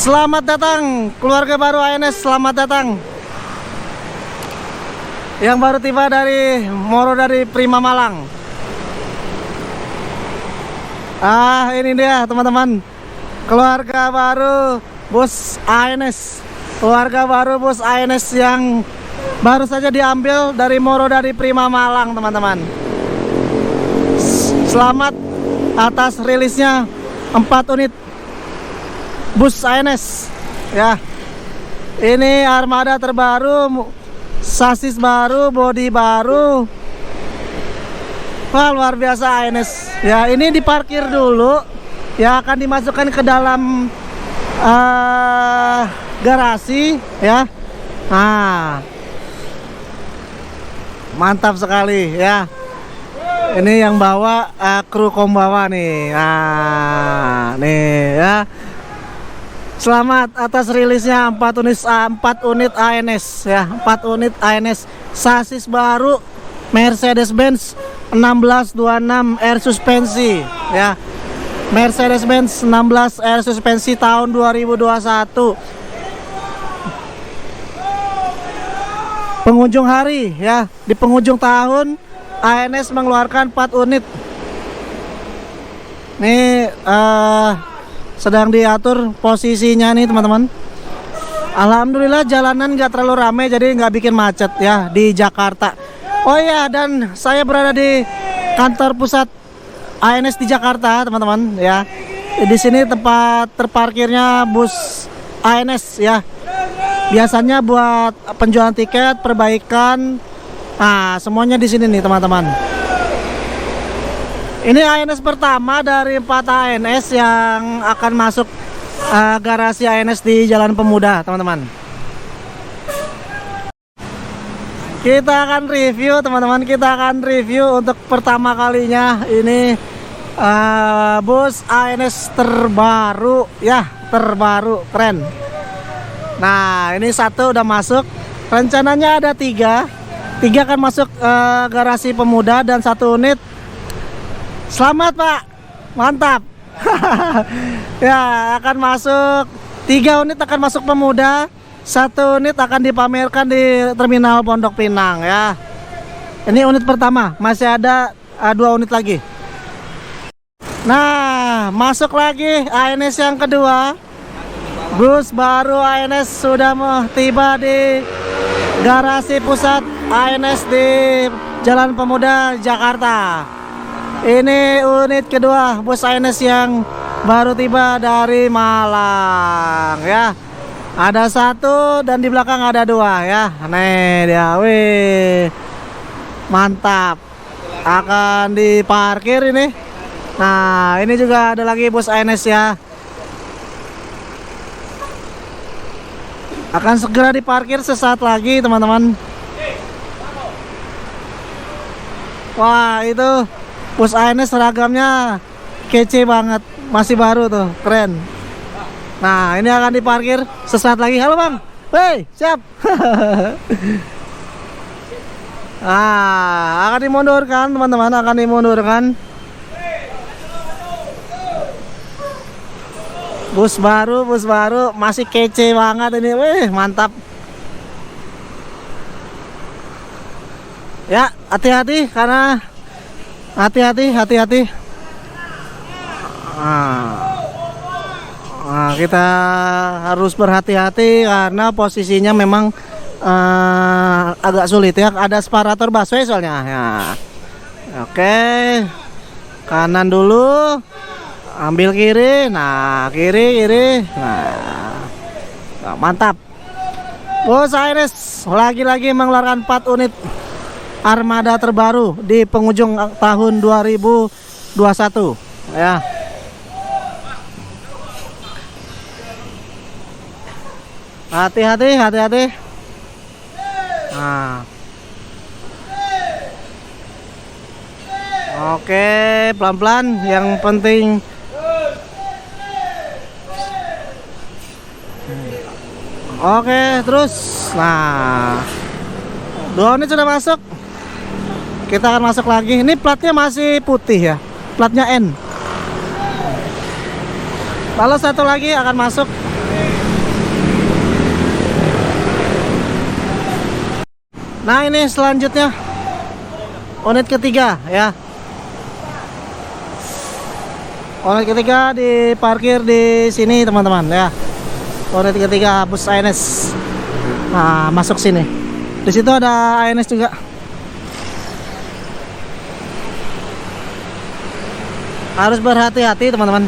Selamat datang keluarga baru ANS, selamat datang. Yang baru tiba dari Moro dari Prima Malang. Ini dia teman-teman, keluarga baru bus ANS. Keluarga baru bus ANS yang baru saja diambil dari Moro dari Prima Malang, teman-teman. Selamat atas rilisnya 4 unit bus ANS ya. Ini armada terbaru, sasis baru, bodi baru. Wah, luar biasa ANS ya. Ini diparkir dulu ya, akan dimasukkan ke dalam garasi ya. Mantap sekali ya. Ini yang bawa kru kombawa nih. Nih ya. Selamat atas rilisnya 4 unit ANS ya, 4 unit ANS sasis baru Mercedes-Benz 1626 air suspensi ya. Mercedes-Benz 16 air suspensi tahun 2021. Penghujung hari ya, di penghujung tahun ANS mengeluarkan 4 unit. Nih sedang diatur posisinya nih teman-teman. Alhamdulillah jalanan nggak terlalu ramai, jadi nggak bikin macet ya di Jakarta. Oh iya, dan saya berada di kantor pusat ANS di Jakarta, teman-teman ya. Di sini tempat terparkirnya bus ANS ya. Biasanya buat penjualan tiket, perbaikan. Semuanya di sini nih teman-teman. Ini ANS pertama dari 4 ANS yang akan masuk garasi ANS di Jalan Pemuda, teman-teman. Kita akan review, teman-teman. Kita akan review untuk pertama kalinya ini bus ANS terbaru ya, terbaru, keren. Nah, ini satu udah masuk. Rencananya ada 3 akan masuk garasi Pemuda dan 1 unit. Selamat Pak, mantap. Ya, akan masuk 3 unit akan masuk Pemuda, 1 unit akan dipamerkan di Terminal Pondok Pinang ya. Ini unit pertama, masih ada 2 unit lagi. Nah, masuk lagi ANS yang kedua. Bus baru ANS sudah tiba di garasi pusat ANS di Jalan Pemuda, Jakarta. Ini unit kedua bus ANS yang baru tiba dari Malang ya. Ada 1 dan di belakang ada 2 ya. Nih dia, wih, mantap. Akan diparkir ini. Nah, ini juga ada lagi bus ANS ya. Akan segera diparkir sesaat lagi, teman-teman. Wah, itu bus ANS seragamnya kece banget, masih baru tuh, keren. Nah, ini akan diparkir sesaat lagi. Halo Bang, woi, siap. Akan dimundurkan, teman-teman, akan dimundurkan. Bus baru, masih kece banget ini, wih, mantap. Ya, hati-hati karena hati-hati. Kita harus berhati-hati karena posisinya memang agak sulit ya. Ada separator busway soalnya ya. Oke, kanan dulu, ambil kiri. Nah, kiri. Nah, mantap. Bus ANS lagi-lagi mengeluarkan 4 unit armada terbaru di penghujung tahun 2021 ya. Hati-hati. Nah. Oke, pelan-pelan, yang penting oke, terus. Nah, 2 unit sudah masuk. Kita akan masuk lagi. Ini platnya masih putih ya, platnya N. Lalu 1 lagi akan masuk. Nah ini selanjutnya unit ketiga ya. Unit ketiga diparkir di sini teman-teman ya. Unit ketiga bus ANS. Nah masuk sini. Di situ ada ANS juga. Harus berhati-hati teman-teman.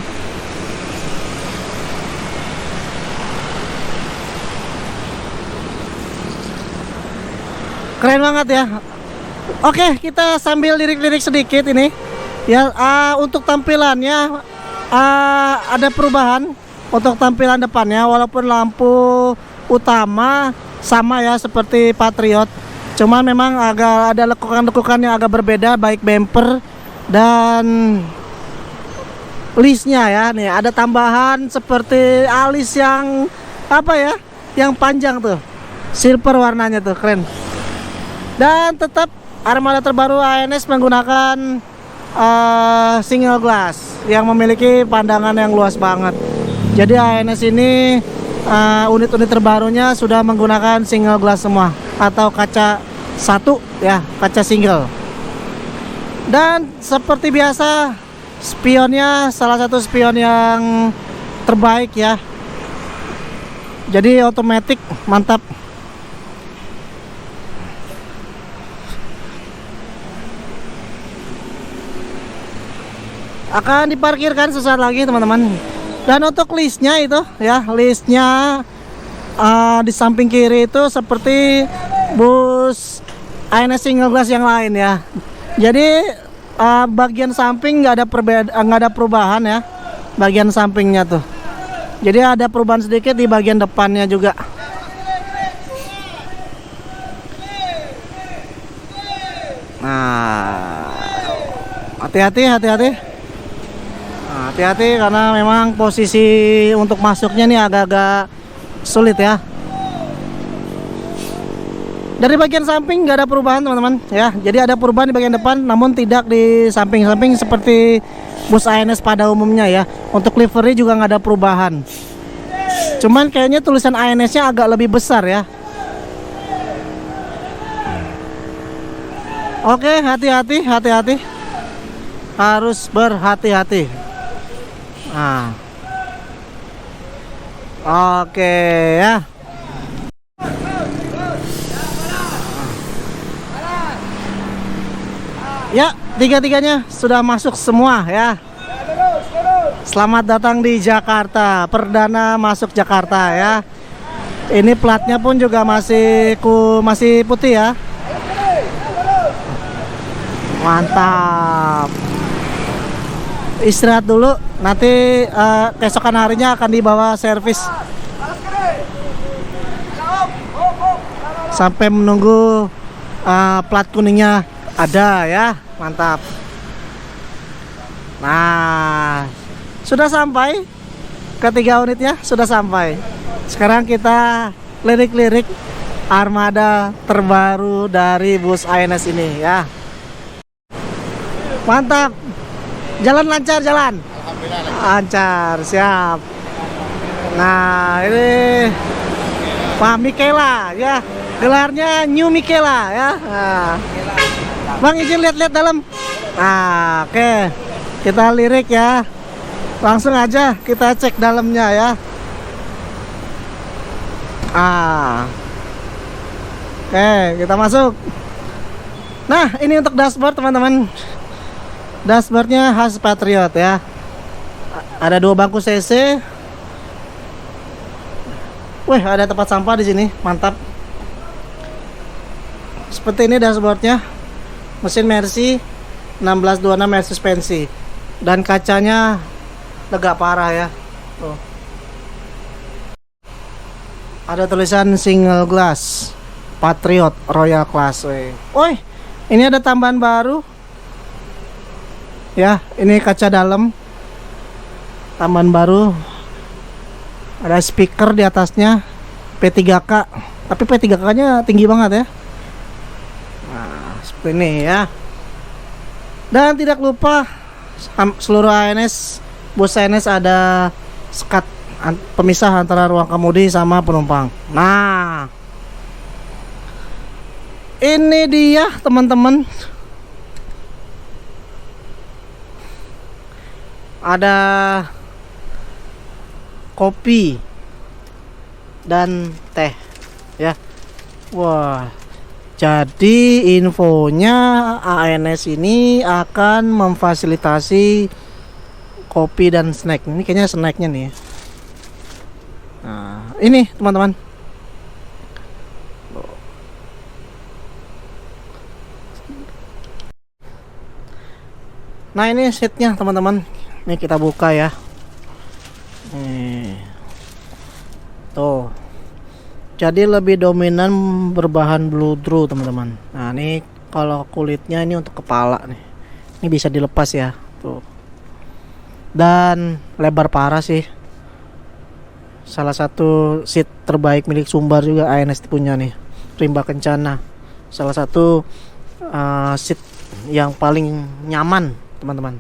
Keren banget ya. Oke, kita sambil lirik-lirik sedikit ini. Ya, untuk tampilannya ada perubahan untuk tampilan depannya, walaupun lampu utama sama ya seperti Patriot. Cuman memang agak ada lekukan-lekukan yang agak berbeda, baik bumper dan listnya ya. Nih ada tambahan seperti alis yang apa ya, yang panjang tuh, silver warnanya tuh, keren. Dan tetap armada terbaru ANS menggunakan single glass yang memiliki pandangan yang luas banget. Jadi ANS ini unit-unit terbarunya sudah menggunakan single glass semua atau kaca satu ya, kaca single. Dan seperti biasa spionnya salah satu spion yang terbaik ya. Jadi otomatis mantap. Akan diparkirkan sesaat lagi teman-teman. Dan untuk listnya itu ya, listnya di samping kiri itu seperti bus ANS single glass yang lain ya. Jadi bagian samping nggak ada perubahan ya, bagian sampingnya tuh. Jadi ada perubahan sedikit di bagian depannya juga. Nah, hati-hati. Hati-hati karena memang posisi untuk masuknya nih agak-agak sulit ya. Dari bagian samping nggak ada perubahan teman-teman ya. Jadi ada perubahan di bagian depan, namun tidak di samping-samping seperti bus ANS pada umumnya ya. Untuk livery juga nggak ada perubahan. Cuman kayaknya tulisan ANS-nya agak lebih besar ya. Oke, hati-hati. Harus berhati-hati. Nah. Oke ya. Ya, tiga-tiganya sudah masuk semua ya. Selamat datang di Jakarta, perdana masuk Jakarta ya. Ini platnya pun juga masih putih ya. Mantap. Istirahat dulu, nanti keesokan harinya akan dibawa servis. Sampai menunggu plat kuningnya ada ya. Mantap. Nah, sudah sampai. Ketiga unitnya sudah sampai. Sekarang kita lirik-lirik armada terbaru dari bus ANS ini ya. Mantap. Jalan lancar, jalan. Lancar, siap. Nah, ini Pak Mikela ya. Gelarnya New Mikela ya. Nah. Bang izin lihat-lihat dalam. Nah, oke. Kita lirik ya. Langsung aja kita cek dalamnya ya. Oke, kita masuk. Nah, ini untuk dashboard teman-teman. Dashboardnya khas Patriot ya. Ada 2 bangku CC. Wih, ada tempat sampah di sini, mantap. Seperti ini dashboardnya. Mesin Mercy 1626 air suspensi. Dan kacanya lega parah ya. Tuh. Ada tulisan single glass Patriot Royal Class. Woi, ini ada tambahan baru. Ya, ini kaca dalam. Tambahan baru. Ada speaker di atasnya. P3K. Tapi P3K-nya tinggi banget ya. Nah, seperti ini ya. Dan tidak lupa seluruh ANS, bus ANS ada sekat pemisah antara ruang kemudi sama penumpang. Nah, Ini dia teman-teman, ada kopi dan teh ya. Wah, jadi infonya ANS ini akan memfasilitasi kopi dan snack. Ini kayaknya snacknya nih. Nah, ini teman-teman. Nah, ini seatnya teman-teman. Ini kita buka ya. Nih. Tuh. Jadi lebih dominan berbahan bludru teman-teman. Nah, ini kalau kulitnya ini untuk kepala nih. Ini bisa dilepas ya. Tuh. Dan lebar parah sih. Salah satu seat terbaik milik Sumbar juga ANS punya nih. Rimba Kencana. Salah satu seat yang paling nyaman teman-teman.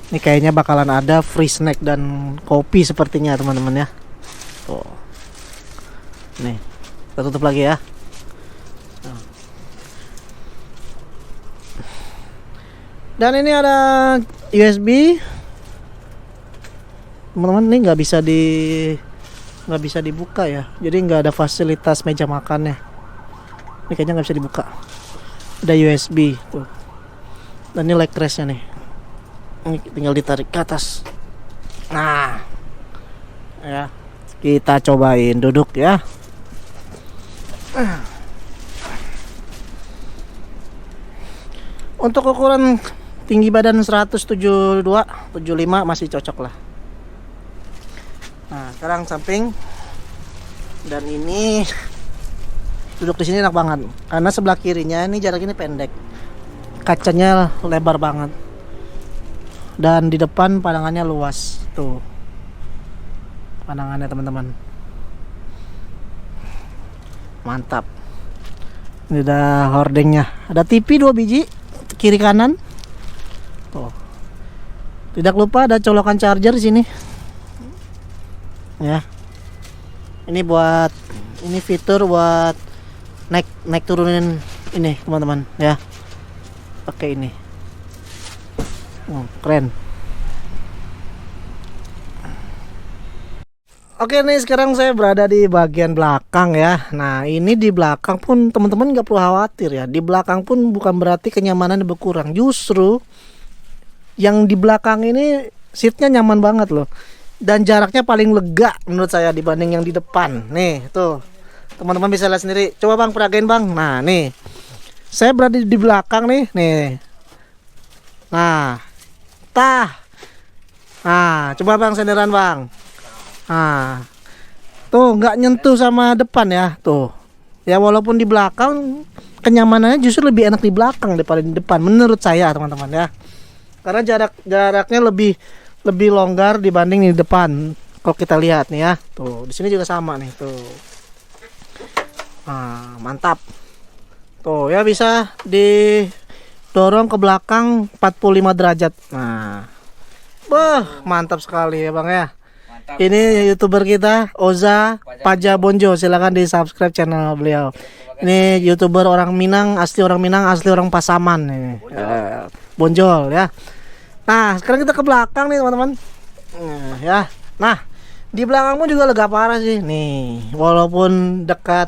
Ini kayaknya bakalan ada free snack dan kopi sepertinya teman-teman ya. Tuh. Nih, kita tutup lagi ya. Dan ini ada USB. Teman-teman, ini nggak bisa dibuka ya. Jadi nggak ada fasilitas meja makannya. Ini kayaknya nggak bisa dibuka. Ada USB tuh. Dan ini leg restnya nih. Ini tinggal ditarik ke atas. Nah, ya kita cobain duduk ya. Untuk ukuran tinggi badan 172, 75 masih cocok lah. Nah, sekarang samping. Dan ini duduk di sini enak banget karena sebelah kirinya ini jarak ini pendek. Kacanya lebar banget. Dan di depan pandangannya luas tuh, pandangannya teman-teman mantap. Ini ada hordengnya, ada TV 2 biji kiri kanan tuh. Tidak lupa ada colokan charger di sini ya. Ini fitur buat naik turunin ini teman-teman ya, pakai ini. Keren. Oke nih, sekarang saya berada di bagian belakang ya. Nah, ini di belakang pun teman-teman nggak perlu khawatir ya. Di belakang pun bukan berarti kenyamanan berkurang. Justru yang di belakang ini seatnya nyaman banget loh. Dan jaraknya paling lega menurut saya dibanding yang di depan. Nih, tuh. Teman-teman bisa lihat sendiri. Coba Bang, peragain Bang. Nah, nih. Saya berada di belakang nih. Nih. Nah, nah, coba Bang senderan Bang. Nah, tuh nggak nyentuh sama depan ya, tuh. Ya walaupun di belakang kenyamanannya justru lebih enak di belakang daripada di depan menurut saya teman-teman ya. Karena jaraknya lebih longgar dibanding di depan. Kalau kita lihat nih ya, tuh di sini juga sama nih tuh. Nah, mantap. Tuh ya bisa didorong ke belakang 45 derajat. Nah. Mantap sekali ya Bang ya. Mantap. Ini YouTuber kita Oza Paja Bonjo, silakan di subscribe channel beliau. Ini YouTuber orang Minang, asli orang Minang, asli orang Pasaman ini. Bonjol ya. Nah, sekarang kita ke belakang nih teman-teman. Ya. Nah, di belakangmu juga lega parah sih. Nih, walaupun dekat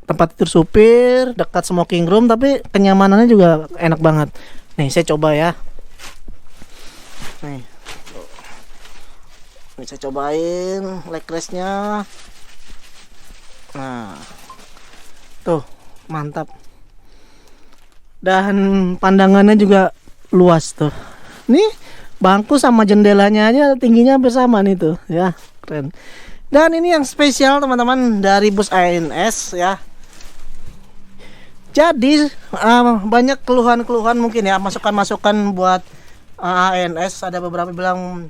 tempat tidur supir, dekat smoking room, tapi kenyamanannya juga enak banget. Nih, saya coba ya. Nih saya cobain leg restnya. Nah, tuh mantap. Dan pandangannya juga luas tuh. Nih bangku sama jendelanya aja tingginya hampir sama nih tuh ya, keren. Dan ini yang spesial teman-teman dari bus ANS ya. Jadi banyak keluhan-keluhan mungkin ya, masukan-masukan buat ANS. Ada beberapa bilang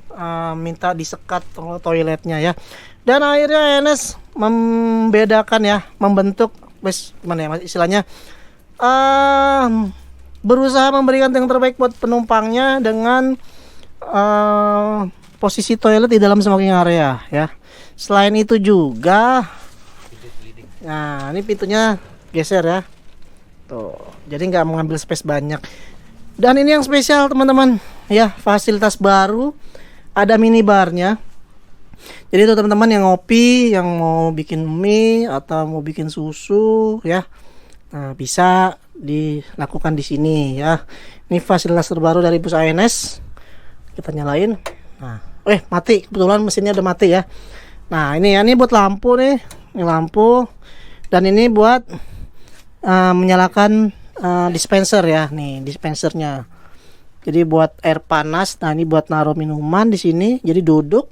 minta disekat toiletnya ya. Dan akhirnya ANS membedakan ya, membentuk gimana ya istilahnya, berusaha memberikan yang terbaik buat penumpangnya dengan posisi toilet di dalam smoking area ya. Selain itu juga, nah ini pintunya geser ya. Tuh, jadi nggak mengambil space banyak. Dan ini yang spesial teman-teman ya, fasilitas baru, ada minibarnya. Jadi itu teman-teman yang ngopi, yang mau bikin mie atau mau bikin susu ya, nah bisa dilakukan di sini ya. Ini fasilitas terbaru dari bus ANS. Kita nyalain. Nah, mati, kebetulan mesinnya udah mati ya. Nah ini ya, ini buat lampu nih, ini lampu, dan ini buat menyalakan dispenser ya, nih dispensernya. Jadi buat air panas. Nah ini buat naruh minuman di sini. Jadi duduk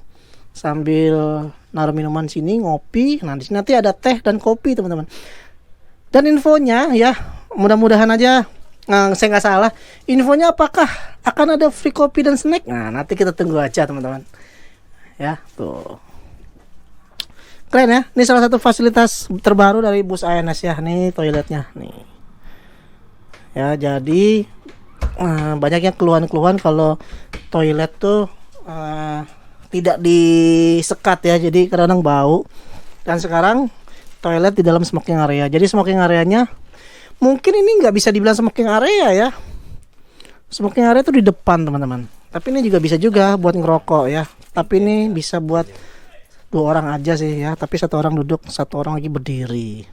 sambil naruh minuman sini, ngopi. Nah di sini nanti ada teh dan kopi teman-teman. Dan infonya ya, mudah-mudahan aja saya nggak salah. Infonya apakah akan ada free kopi dan snack? Nah nanti kita tunggu aja teman-teman. Ya tuh. Keren ya, ini salah satu fasilitas terbaru dari bus ANS ya. Nih toiletnya nih. Ya jadi banyaknya keluhan-keluhan kalau toilet tuh tidak disekat ya, jadi kadang-kadang bau. Dan sekarang toilet di dalam smoking area. Jadi smoking areanya mungkin ini nggak bisa dibilang smoking area ya. Smoking area itu di depan teman-teman. Tapi ini juga bisa juga buat ngerokok ya. Tapi ini bisa buat 2 orang aja sih ya, tapi 1 orang duduk, 1 orang lagi berdiri.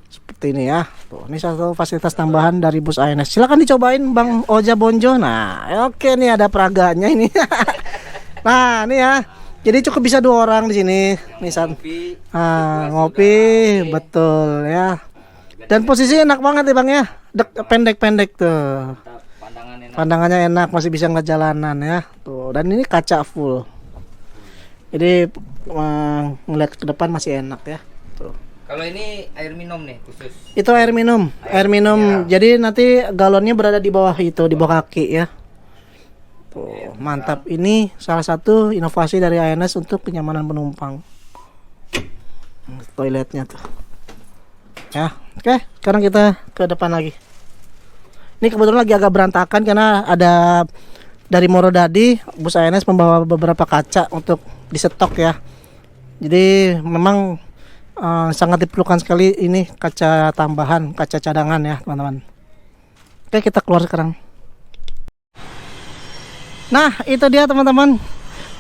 Seperti ini ya. Tuh, ini satu fasilitas tambahan dari bus ANS. Silakan dicobain Bang Oja Bonjo. Nah, oke nih ada peraganya ini. Nah, ini ya. Jadi cukup bisa 2 orang di sini. Nih ngopi, betul ya. Dan posisinya enak banget ya Bang ya. Pendek-pendek tuh. Pandangannya enak, masih bisa ngeliat jalanan ya. Tuh, dan ini kaca full. Jadi ngeliat ke depan masih enak ya. Tuh. Kalau ini air minum nih khusus. Itu air minum. Air minum. Ya. Jadi nanti galonnya berada di bawah itu, di bawah kaki ya. Tuh, mantap. Ini salah satu inovasi dari ANS untuk kenyamanan penumpang. Toiletnya tuh. Ya, oke. Sekarang kita ke depan lagi. Ini kebetulan lagi agak berantakan karena ada dari Morodadi, bus ANS membawa beberapa kaca untuk disetok ya. Jadi memang sangat diperlukan sekali ini kaca tambahan, kaca cadangan ya teman-teman. Oke, kita keluar sekarang. Nah itu dia teman-teman,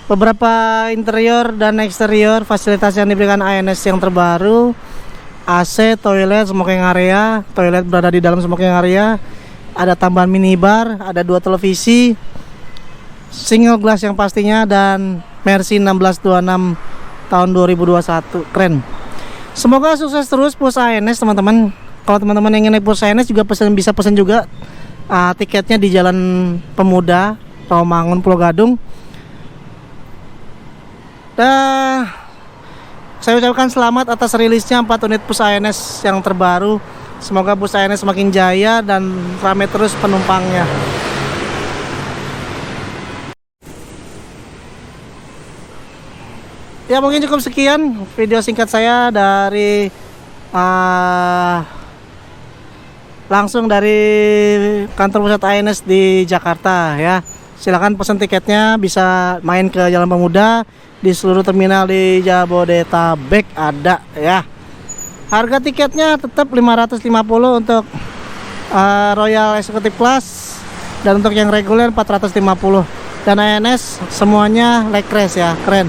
beberapa interior dan eksterior fasilitas yang diberikan ANS yang terbaru. AC, toilet, smoking area. Toilet berada di dalam smoking area. Ada tambahan minibar, ada 2 televisi, single glass yang pastinya, dan Mercy 1626 tahun 2021. Keren. Semoga sukses terus bus ANS teman-teman. Kalau teman-teman yang ingin naik bus ANS juga bisa pesan juga tiketnya di Jalan Pemuda, Rawamangun, Pulau Gadung. Dan saya ucapkan selamat atas rilisnya 4 unit bus ANS yang terbaru. Semoga bus ANS semakin jaya dan ramai terus penumpangnya. Ya mungkin cukup sekian video singkat saya dari langsung dari kantor pusat ANS di Jakarta ya. Silakan pesan tiketnya, bisa main ke Jalan Pemuda, di seluruh terminal di Jabodetabek ada ya. Harga tiketnya tetap 550 untuk Royal Executive Class, dan untuk yang reguler 450. Dan ANS semuanya leg race ya, keren.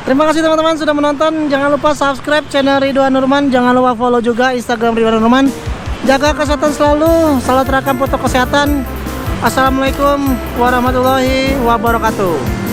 Terima kasih teman-teman sudah menonton. Jangan lupa subscribe channel Ridwan Nurman. Jangan lupa follow juga Instagram Ridwan Nurman. Jaga kesehatan selalu. Selalu terapkan protokol kesehatan. Assalamualaikum warahmatullahi wabarakatuh.